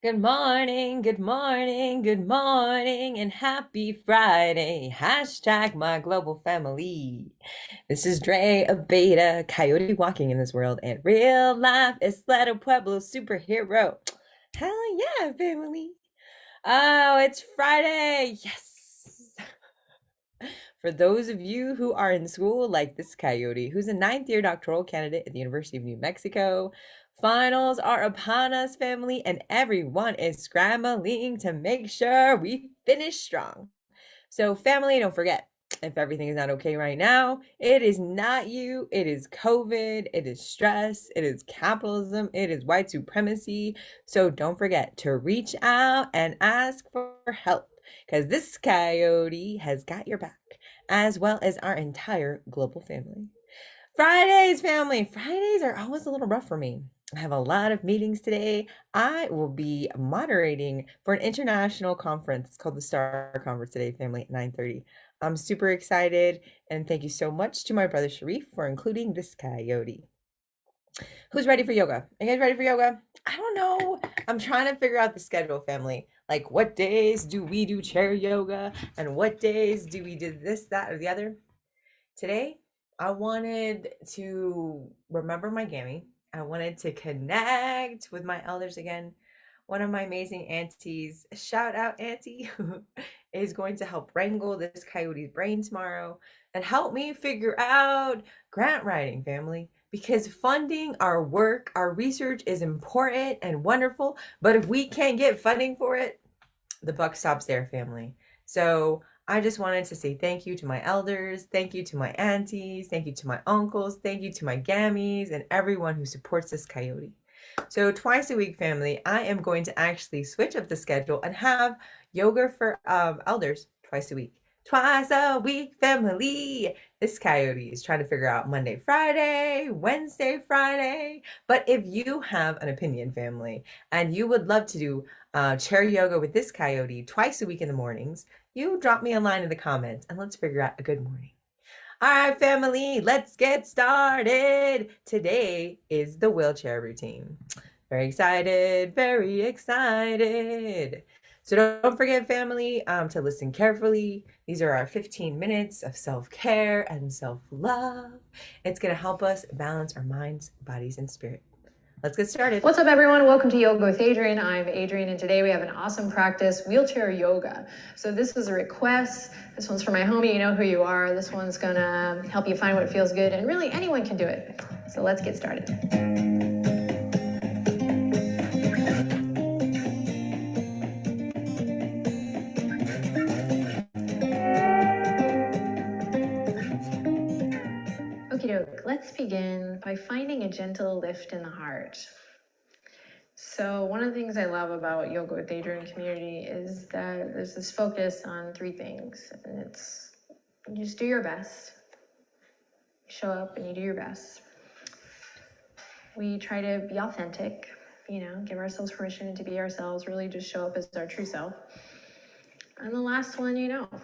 Good morning, good morning, good morning, and happy Friday. Hashtag my global family. This is Dre of Beta, coyote walking in this world, and real life Estado Pueblo superhero. Hell yeah, family. Oh, it's Friday. Yes. For those of you who are in school, like this coyote, who's a ninth-year doctoral candidate at the University of New Mexico, finals are upon us, family, and everyone is scrambling to make sure we finish strong. So, family, don't forget, if everything is not okay right now, it is not you. It is COVID. It is stress. It is capitalism. It is white supremacy. So, don't forget to reach out and ask for help because this coyote has got your back, as well as our entire global family. Fridays, family. Fridays are always a little rough for me. I have a lot of meetings today. I will be moderating for an international conference. It's called the Star Conference today, family, at 9:30. I'm super excited, and thank you so much to my brother Sharif for including this coyote. Who's ready for yoga? Are you guys ready for yoga? I don't know. I'm trying to figure out the schedule, family. Like, what days do we do chair yoga, and what days do we do this, that, or the other? Today, I wanted to remember my Gammy. I wanted to connect with my elders again. One of my amazing aunties, shout out Auntie, is going to help wrangle this coyote's brain tomorrow and help me figure out grant writing, family. Because funding our work, our research is important and wonderful, but if we can't get funding for it, the buck stops there, family. So I just wanted to say thank you to my elders, thank you to my aunties, thank you to my uncles, thank you to my gammies, and everyone who supports this coyote. So twice a week, family, I am going to actually switch up the schedule and have yoga for elders twice a week. Twice a week, family. This coyote is trying to figure out Monday, Friday, Wednesday, Friday. But if you have an opinion, family, and you would love to do chair yoga with this coyote twice a week in the mornings, you drop me a line in the comments and let's figure out a good morning. All right, family, let's get started. Today is the wheelchair routine. Very excited, very excited. So don't forget, family, to listen carefully. These are our 15 minutes of self-care and self-love. It's going to help us balance our minds, bodies, and spirit. Let's get started. What's up, everyone? Welcome to Yoga with Adriene. I'm Adriene, and today we have an awesome practice, wheelchair yoga. So this was a request. This one's for my homie. You know who you are. This one's gonna help you find what feels good, and really anyone can do it. So let's get started. Okie doke, let's begin by finding a gentle lift in the heart. So one of the things I love about Yoga with Adriene community is that there's this focus on three things, and it's you just do your best. You show up and you do your best. We try to be authentic, give ourselves permission to be ourselves, really just show up as our true self. And the last one,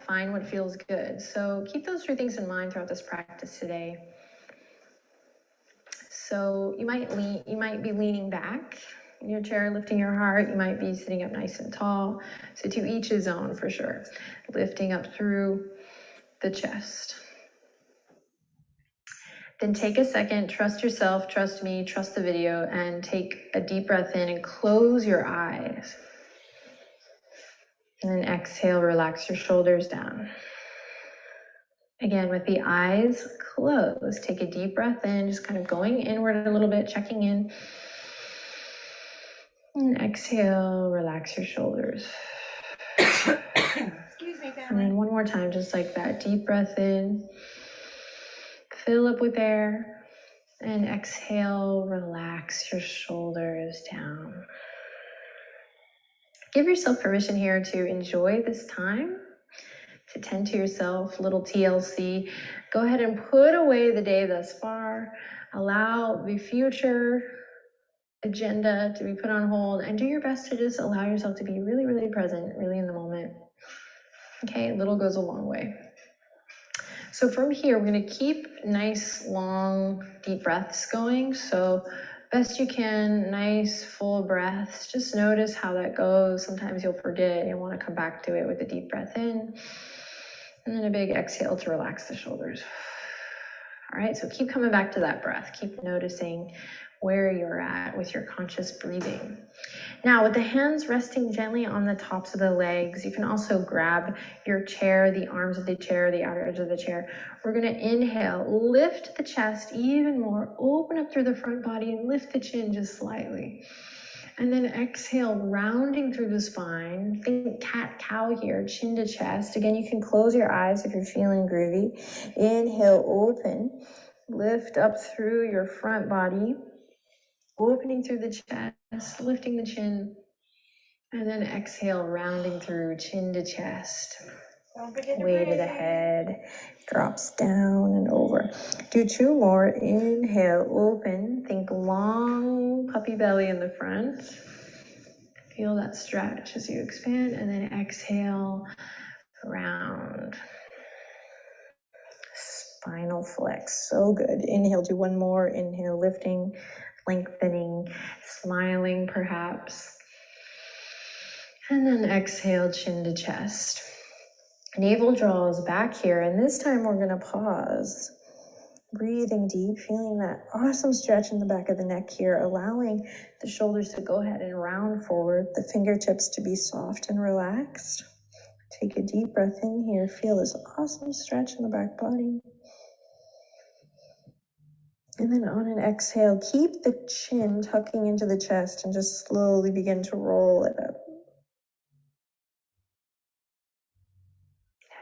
find what feels good. So keep those three things in mind throughout this practice today. So you might be leaning back in your chair, lifting your heart. You might be sitting up nice and tall. So to each his own for sure. Lifting up through the chest. Then take a second, trust yourself, trust me, trust the video, and take a deep breath in and close your eyes. And then exhale, relax your shoulders down. Again, with the eyes closed, take a deep breath in, just kind of going inward a little bit, checking in. And exhale, relax your shoulders. Excuse me, family. And then one more time, just like that, deep breath in. Fill up with air. And exhale, relax your shoulders down. Give yourself permission here to enjoy this time, to tend to yourself, little TLC. Go ahead and put away the day thus far. Allow the future agenda to be put on hold and do your best to just allow yourself to be really, really present, really in the moment. Okay, a little goes a long way. So from here, we're going to keep nice, long, deep breaths going. So Best you can, nice full breaths. Just notice how that goes. Sometimes you'll forget. You'll want to come back to it with a deep breath in. And then a big exhale to relax the shoulders. All right, so keep coming back to that breath. Keep noticing where you're at with your conscious breathing. Now, with the hands resting gently on the tops of the legs, you can also grab your chair, the arms of the chair, the outer edge of the chair. We're going to inhale, lift the chest even more, open up through the front body and lift the chin just slightly. And then exhale, rounding through the spine. Think cat-cow here, chin to chest. Again, you can close your eyes if you're feeling groovy. Inhale, open. Lift up through your front body. Opening through the chest, lifting the chin. And then exhale, rounding through chin to chest. Weight of the head drops down and over. Do 2 more. Inhale, open. Think long puppy belly in the front. Feel that stretch as you expand. And then exhale, round. Spinal flex. So good. Inhale, do 1 more. Inhale, lifting, lengthening, smiling perhaps. And then exhale, chin to chest. Navel draws back here, and this time we're going to pause. Breathing deep, feeling that awesome stretch in the back of the neck here, allowing the shoulders to go ahead and round forward, the fingertips to be soft and relaxed. Take a deep breath in here, feel this awesome stretch in the back body. And then on an exhale, keep the chin tucking into the chest and just slowly begin to roll it up.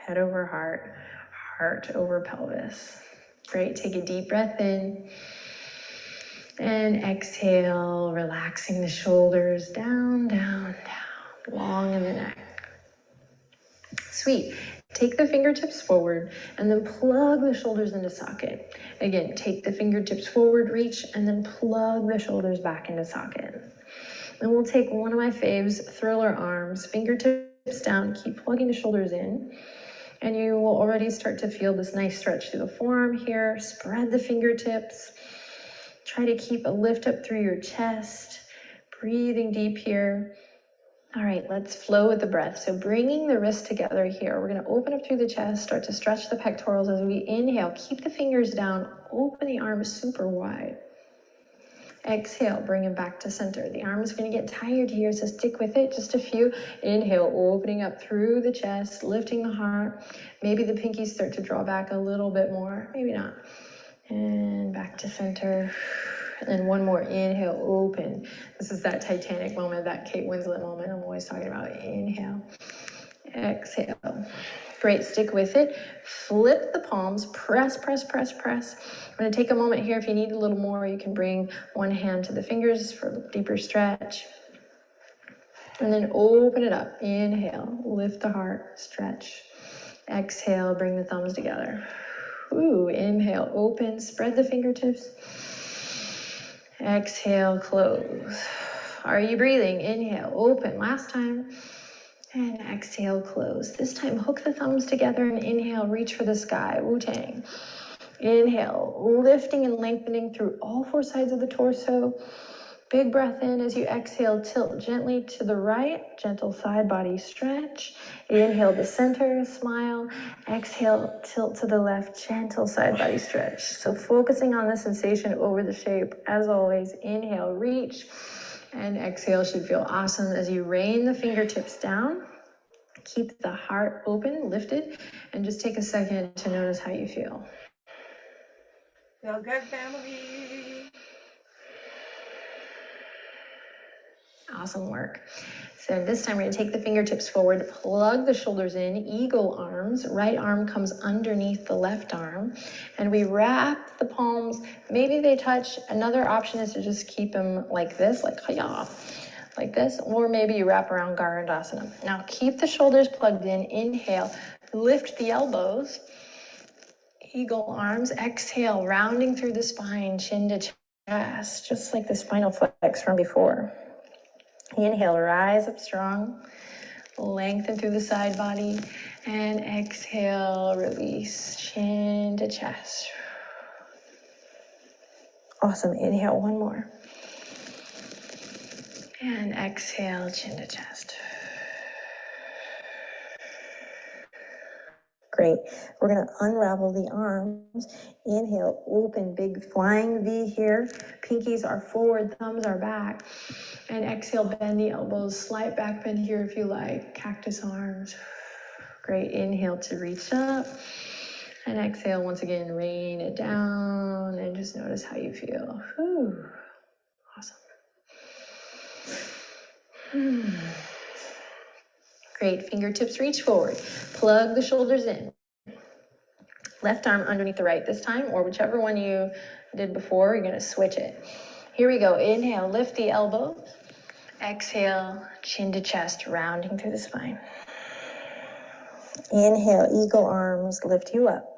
Head over heart, heart over pelvis. Great, take a deep breath in. And exhale, relaxing the shoulders down, down, down, long in the neck. Sweet. Take the fingertips forward and then plug the shoulders into socket. Again, take the fingertips forward, reach, and then plug the shoulders back into socket. And we'll take one of my faves, thriller arms, fingertips down, keep plugging the shoulders in. And you will already start to feel this nice stretch through the forearm here. Spread the fingertips. Try to keep a lift up through your chest. Breathing deep here. All right, let's flow with the breath. So bringing the wrists together here. We're going to open up through the chest, start to stretch the pectorals as we inhale. Keep the fingers down. Open the arms super wide. Exhale, bring it back to center. The arm is going to get tired here, so stick with it. Just a few. Inhale, opening up through the chest, lifting the heart. Maybe the pinkies start to draw back a little bit more. Maybe not. And back to center. And then 1 more. Inhale, open. This is that Titanic moment, that Kate Winslet moment I'm always talking about. Inhale. Exhale. Great, stick with it. Flip the palms, press, press, press, press. I'm going to take a moment here. If you need a little more, you can bring one hand to the fingers for a deeper stretch. And then open it up. Inhale, lift the heart, stretch. Exhale, bring the thumbs together. Ooh, inhale, open, spread the fingertips. Exhale, close. Are you breathing? Inhale, open. Last time. And exhale, close. This time, hook the thumbs together and inhale, reach for the sky. Wu-Tang. Inhale, lifting and lengthening through all 4 sides of the torso. Big breath in. As you exhale, tilt gently to the right. Gentle side body stretch. Inhale to center, smile. Exhale, tilt to the left. Gentle side body stretch. So focusing on the sensation over the shape. As always, inhale, reach. And exhale should feel awesome as you rain the fingertips down. Keep the heart open, lifted, and just take a second to notice how you feel. Feel good, family. Awesome work. So this time we're going to take the fingertips forward, plug the shoulders in, eagle arms. Right arm comes underneath the left arm. And we wrap the palms. Maybe they touch. Another option is to just keep them like this, like hiya, like this. Or maybe you wrap around Garudasana. Now keep the shoulders plugged in. Inhale, lift the elbows. Eagle arms. Exhale, rounding through the spine, chin to chest, just like the spinal flex from before. Inhale, rise up strong, lengthen through the side body, and exhale, release, chin to chest. Awesome, inhale, 1 more. And exhale, chin to chest. Great. We're going to unravel the arms. Inhale, open, big flying V here. Pinkies are forward, thumbs are back. And exhale, bend the elbows, slight back bend here if you like. Cactus arms. Great. Inhale to reach up. And exhale, once again, rain it down. And just notice how you feel. Whew. Awesome. Great. Fingertips reach forward. Plug the shoulders in. Left arm underneath the right this time, or whichever one you did before, you're going to switch it. Here we go. Inhale, lift the elbow. Exhale, chin to chest, rounding through the spine. Inhale, eagle arms, lift you up.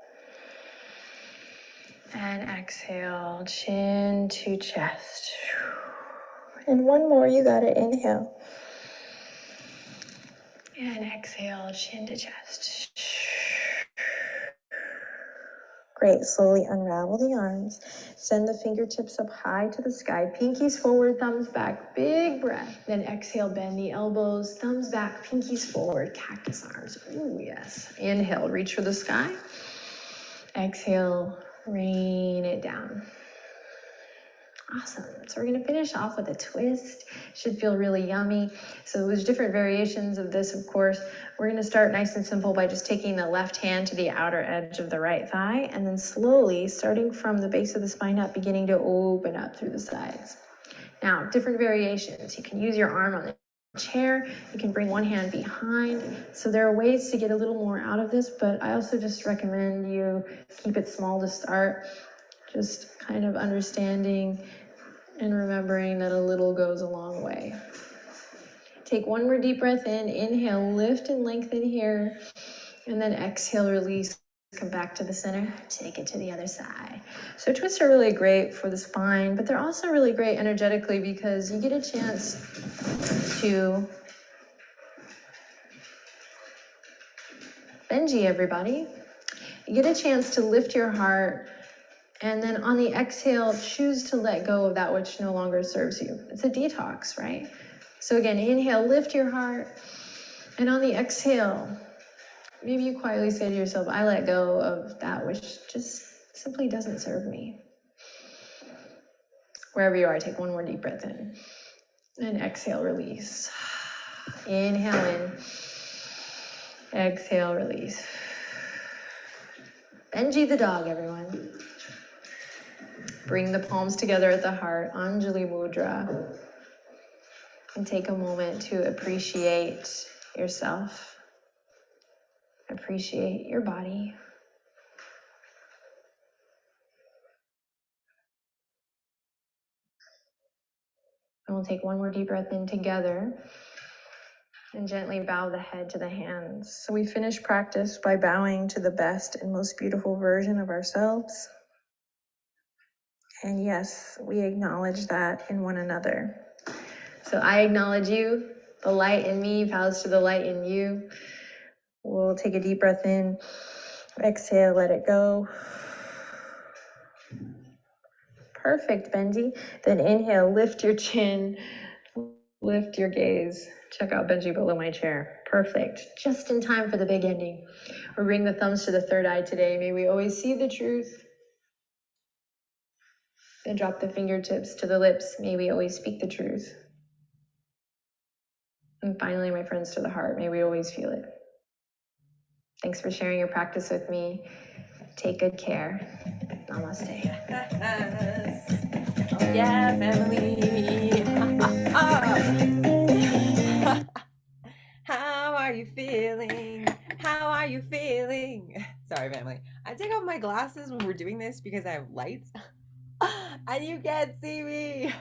And exhale, chin to chest. And one more, you got it. Inhale. And exhale, chin to chest. Great. Slowly unravel the arms. Send the fingertips up high to the sky. Pinkies forward, thumbs back. Big breath. Then exhale, bend the elbows. Thumbs back, pinkies forward. Cactus arms. Ooh, yes. Inhale, reach for the sky. Exhale, rain it down. Awesome. So we're going to finish off with a twist. Should feel really yummy. So there's different variations of this, of course. We're going to start nice and simple by just taking the left hand to the outer edge of the right thigh, and then slowly, starting from the base of the spine up, beginning to open up through the sides. Now, different variations. You can use your arm on the chair. You can bring one hand behind. So there are ways to get a little more out of this, but I also just recommend you keep it small to start. Just kind of understanding and remembering that a little goes a long way. Take one more deep breath in. Inhale, lift and lengthen here. And then exhale, release. Come back to the center. Take it to the other side. So twists are really great for the spine, but they're also really great energetically because you get a chance to Benji, everybody. You get a chance to lift your heart. And then on the exhale, choose to let go of that which no longer serves you. It's a detox, right? So again, inhale, lift your heart. And on the exhale, maybe you quietly say to yourself, I let go of that which just simply doesn't serve me. Wherever you are, take one more deep breath in. And exhale, release. Inhale in. Exhale, release. Benji the dog, everyone. Bring the palms together at the heart, Anjali Mudra. And take a moment to appreciate yourself. Appreciate your body. And we'll take one more deep breath in together and gently bow the head to the hands. So we finish practice by bowing to the best and most beautiful version of ourselves. And yes, we acknowledge that in one another. So I acknowledge you. The light in me bows to the light in you. We'll take a deep breath in. Exhale, let it go. Perfect, Benji. Then inhale, lift your chin, lift your gaze. Check out Benji below my chair. Perfect. Just in time for the big ending. We'll bring the thumbs to the third eye today. May we always see the truth. Then drop the fingertips to the lips. May we always speak the truth. And finally, my friends, to the heart. May we always feel it. Thanks for sharing your practice with me. Take good care. Namaste. Yes. Oh yeah, family. How are you feeling? How are you feeling? Sorry, family. I take off my glasses when we're doing this because I have lights and you can't see me.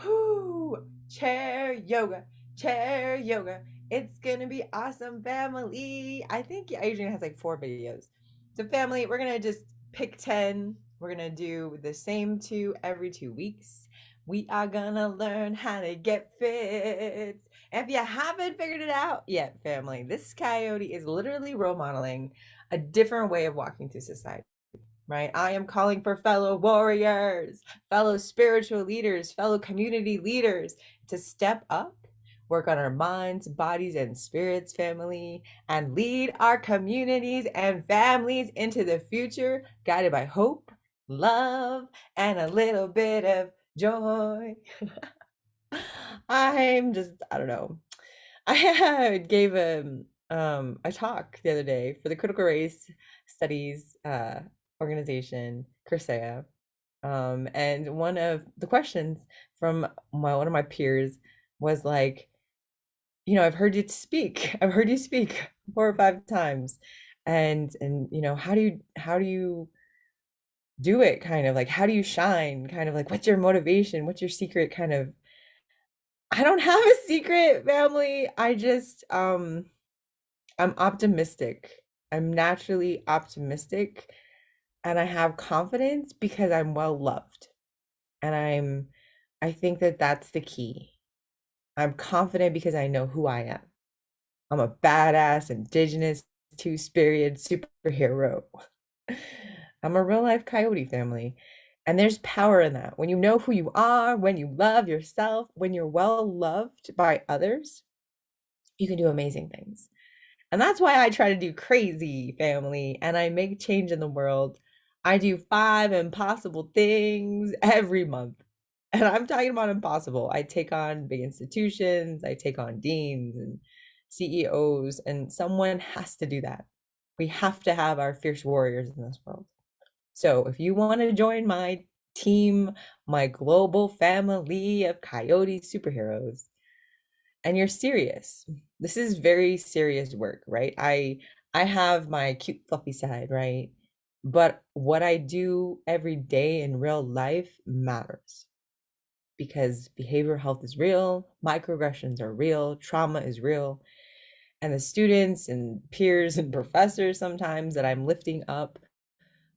Whoo! Chair yoga, chair yoga. It's gonna be awesome, family. I think Adrian has like 4 videos. So, family, we're gonna just pick 10. We're gonna do the same 2 every 2 weeks. We are gonna learn how to get fit. And if you haven't figured it out yet, family, this coyote is literally role modeling a different way of walking through society. right? I am calling for fellow warriors, fellow spiritual leaders, fellow community leaders to step up, work on our minds, bodies, and spirits, family, and lead our communities and families into the future, guided by hope, love, and a little bit of joy. I don't know. I gave a talk the other day for the Critical Race Studies organization, CRSEA. And one of the questions from one of my peers was like, I've heard you speak. I've heard you speak 4 or 5 times. And how do you do it, kind of like, how do you shine, kind of like, what's your motivation? What's your secret, kind of. I don't have a secret, family. I'm optimistic. I'm naturally optimistic, and I have confidence because I'm well loved. And I think that that's the key. I'm confident because I know who I am. I'm a badass indigenous two-spirited superhero. I'm a real life coyote, family. And there's power in that. When you know who you are, when you love yourself, when you're well loved by others, you can do amazing things. And that's why I try to do crazy, family, and I make change in the world. I do 5 impossible things every month. And I'm talking about impossible. I take on big institutions, I take on deans and CEOs, and someone has to do that. We have to have our fierce warriors in this world. So if you want to join my team, my global family of coyote superheroes, and you're serious, this is very serious work, right? I have my cute fluffy side, right? But what I do every day in real life matters, because behavioral health is real, microaggressions are real, trauma is real, and the students and peers and professors sometimes that I'm lifting up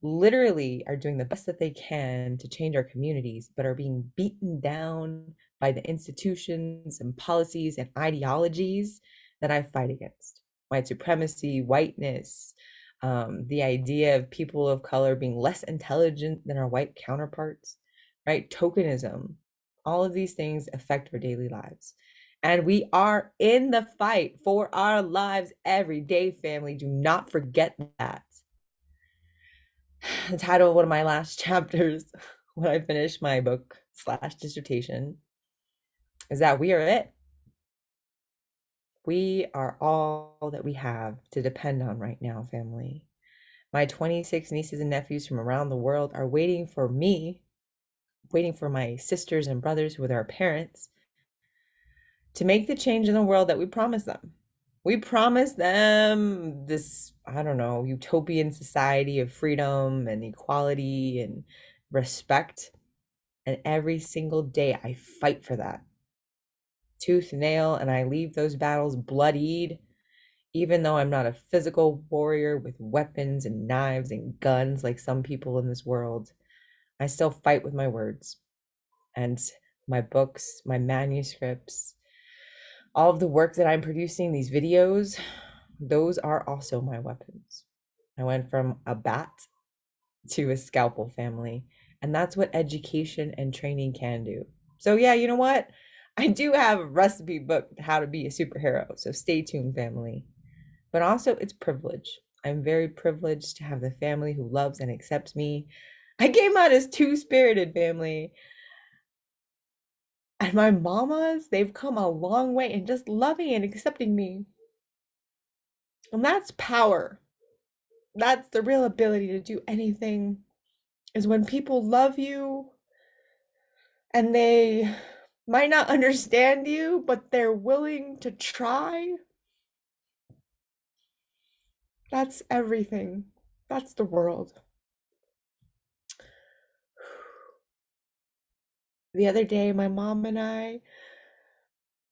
literally are doing the best that they can to change our communities, but are being beaten down by the institutions and policies and ideologies that I fight against. White supremacy, whiteness, the idea of people of color being less intelligent than our white counterparts, right? Tokenism, all of these things affect our daily lives. And we are in the fight for our lives every day, family. Do not forget that. The title of one of my last chapters when I finished my book slash dissertation is that we are it. We are all that we have to depend on right now, family. My 26 nieces and nephews from around the world are waiting for me, waiting for my sisters and brothers with our parents to make the change in the world that we promised them. We promised them this, I don't know, utopian society of freedom and equality and respect. And every single day I fight for that, tooth and nail, and I leave those battles bloodied. Even though I'm not a physical warrior with weapons and knives and guns like some people in this world, I still fight with my words and my books, my manuscripts, all of the work that I'm producing, these videos, those are also my weapons. I went from a bat to a scalpel, family. And that's what education and training can do. So yeah, you know what? I do have a recipe book, How to Be a Superhero. So stay tuned, family. But also, it's privilege. I'm very privileged to have the family who loves and accepts me. I came out as two-spirited, family. And my mamas, they've come a long way in just loving and accepting me. And that's power. That's the real ability to do anything, is when people love you and they might not understand you, but they're willing to try. That's everything. That's the world. The other day, my mom and I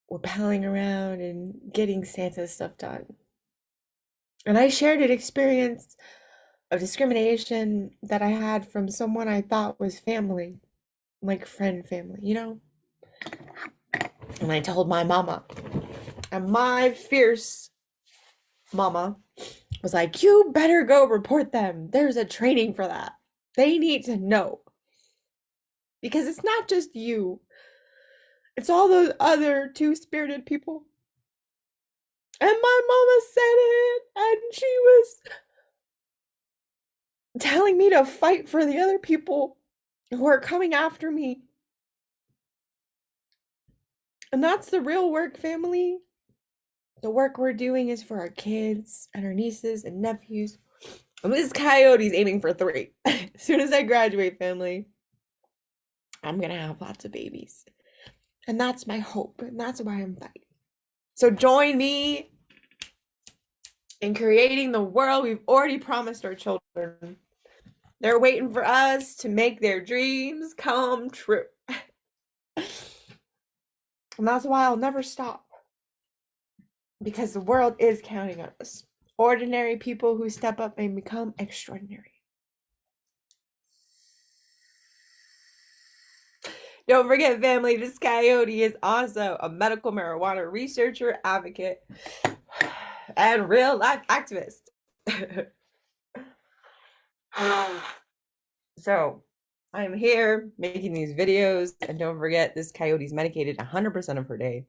were palling around and getting Santa stuff done. And I shared an experience of discrimination that I had from someone I thought was family, like friend family, you know? And I told my mama, and my fierce mama was like, you better go report them. There's a training for that. They need to know. Because it's not just you. It's all those other two-spirited people. And my mama said it, and she was telling me to fight for the other people who are coming after me. And that's the real work, family. The work we're doing is for our kids and our nieces and nephews. And this coyote's aiming for 3. As soon as I graduate, family, I'm gonna have lots of babies. And that's my hope, and that's why I'm fighting. So join me in creating the world we've already promised our children. They're waiting for us to make their dreams come true. And that's why I'll never stop. Because the world is counting on us. Ordinary people who step up and become extraordinary. Don't forget, family, this coyote is also a medical marijuana researcher, advocate, and real life activist. So, I'm here making these videos, and don't forget, this coyote's medicated 100% of her day.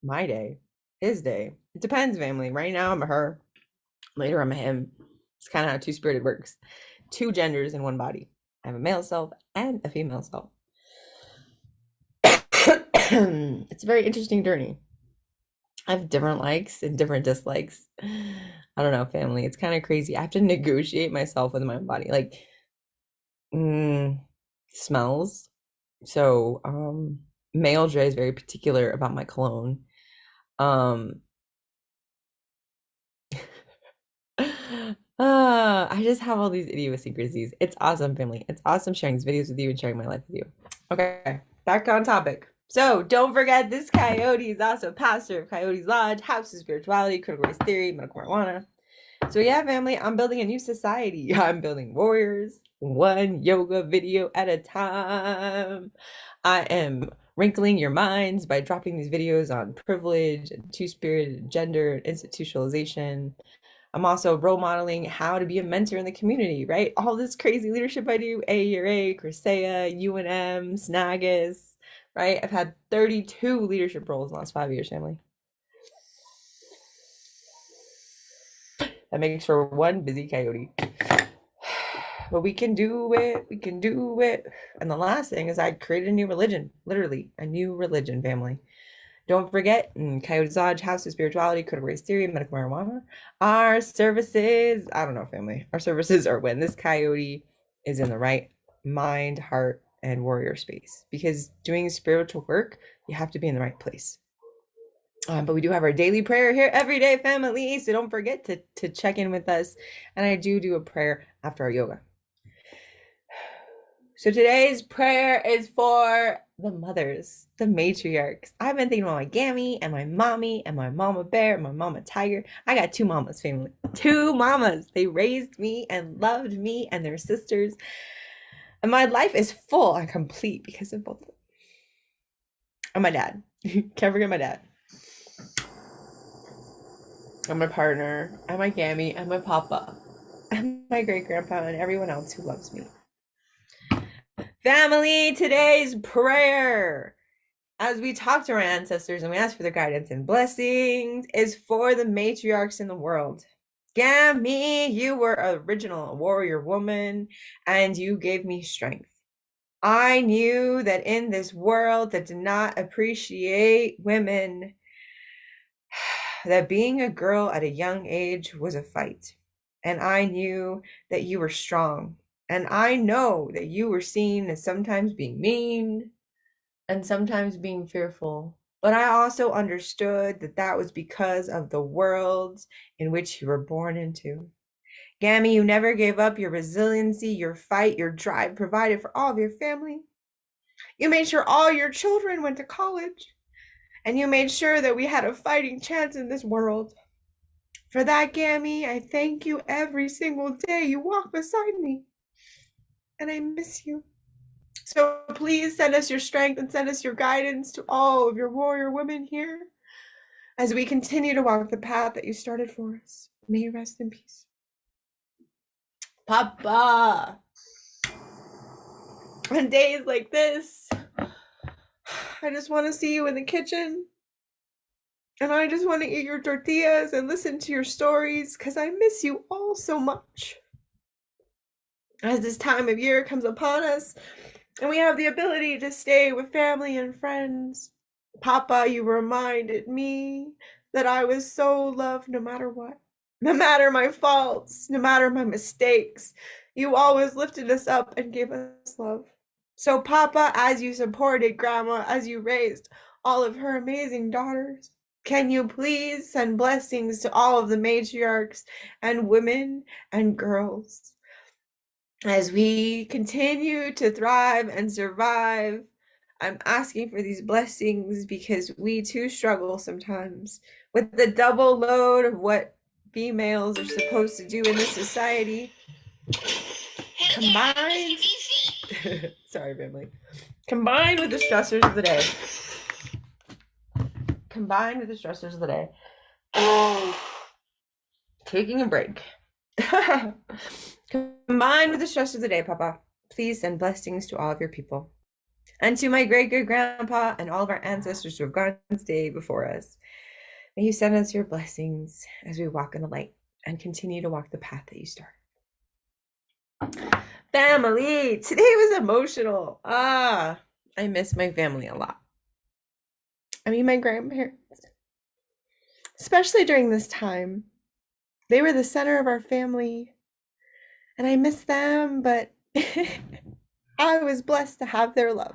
My day. His day. It depends, family. Right now, I'm a her. Later, I'm a him. It's kind of how two-spirited works. 2 genders in one body. I have a male self and a female self. It's a very interesting journey. I have different likes and different dislikes. I don't know, family. It's kind of crazy. I have to negotiate myself with my own body. Like, smells. So, male Dre is very particular about my cologne. I just have all these idiosyncrasies. It's awesome, family. It's awesome sharing these videos with you and sharing my life with you. Okay, back on topic. So don't forget, this coyote is also pastor of Coyote's Lodge, House of Spirituality, Critical Race Theory, Medical Marijuana. So yeah, family, I'm building a new society. I'm building warriors, one yoga video at a time. I am wrinkling your minds by dropping these videos on privilege and two-spirited gender and institutionalization. I'm also role modeling how to be a mentor in the community, right? All this crazy leadership I do, AURA, Crisea, UNM, Snagus, right? I've had 32 leadership roles in the last 5 years, family. That makes for one busy coyote. But we can do it. We can do it. And the last thing is I created a new religion, literally a new religion, family. Don't forget, Coyote's Lodge, House of Spirituality, Critical Race Theory, Medical Marijuana. Our services, I don't know, family. Our services are when this coyote is in the right mind, heart, and warrior space. Because doing spiritual work, you have to be in the right place. But we do have our daily prayer here every day, family. So don't forget to check in with us. And I do a prayer after our yoga. So today's prayer is for the mothers, the matriarchs. I've been thinking about my Gammy and my mommy and my mama bear and my mama tiger. I got 2 mamas, family. 2 mamas. They raised me and loved me and their sisters. And my life is full and complete because of both of them. And my dad. Can't forget my dad. And my partner, and my Gammy, and my papa, and my great-grandpa, and everyone else who loves me. Family, today's prayer, as we talk to our ancestors and we ask for their guidance and blessings, is for the matriarchs in the world. Gammy, you were an original warrior woman, and you gave me strength. I knew that in this world that did not appreciate women, that being a girl at a young age was a fight. And I knew that you were strong. And I know that you were seen as sometimes being mean and sometimes being fearful. But I also understood that that was because of the world in which you were born into. Gammy, you never gave up your resiliency, your fight, your drive provided for all of your family. You made sure all your children went to college. And you made sure that we had a fighting chance in this world. For that, Gammy, I thank you every single day you walk beside me. And I miss you. So please send us your strength and send us your guidance to all of your warrior women here as we continue to walk the path that you started for us. May you rest in peace. Papa, On days like this, I just want to see you in the kitchen. And I just want to eat your tortillas and listen to your stories because I miss you all so much. As this time of year comes upon us and we have the ability to stay with family and friends, Papa, you reminded me that I was so loved no matter what. No matter my faults, no matter my mistakes, you always lifted us up and gave us love. So, Papa, as you supported Grandma, as you raised all of her amazing daughters, can you please send blessings to all of the matriarchs and women and girls as we continue to thrive and survive? I'm asking for these blessings because we too struggle sometimes with the double load of what females are supposed to do in this society. Combined, sorry, family. Combined with the stressors of the day. Combined with the stressors of the day. Taking a break. Combined with the stress of the day, Papa, please send blessings to all of your people. And to my great-great-grandpa and all of our ancestors who have gone this day before us. May you send us your blessings as we walk in the light and continue to walk the path that you started. Family, today was emotional. I miss my family a lot. I mean, my grandparents, especially during this time. They were the center of our family, and I miss them, but I was blessed to have their love.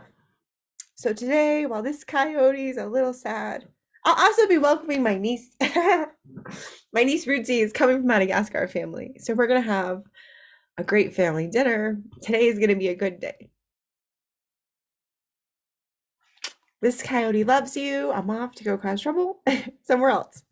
So today, while this coyote is a little sad, I'll also be welcoming my niece. My niece Ruzi is coming from Madagascar family, so we're going to have a great family dinner. Today is going to be a good day. This coyote loves you. I'm off to go cause trouble somewhere else.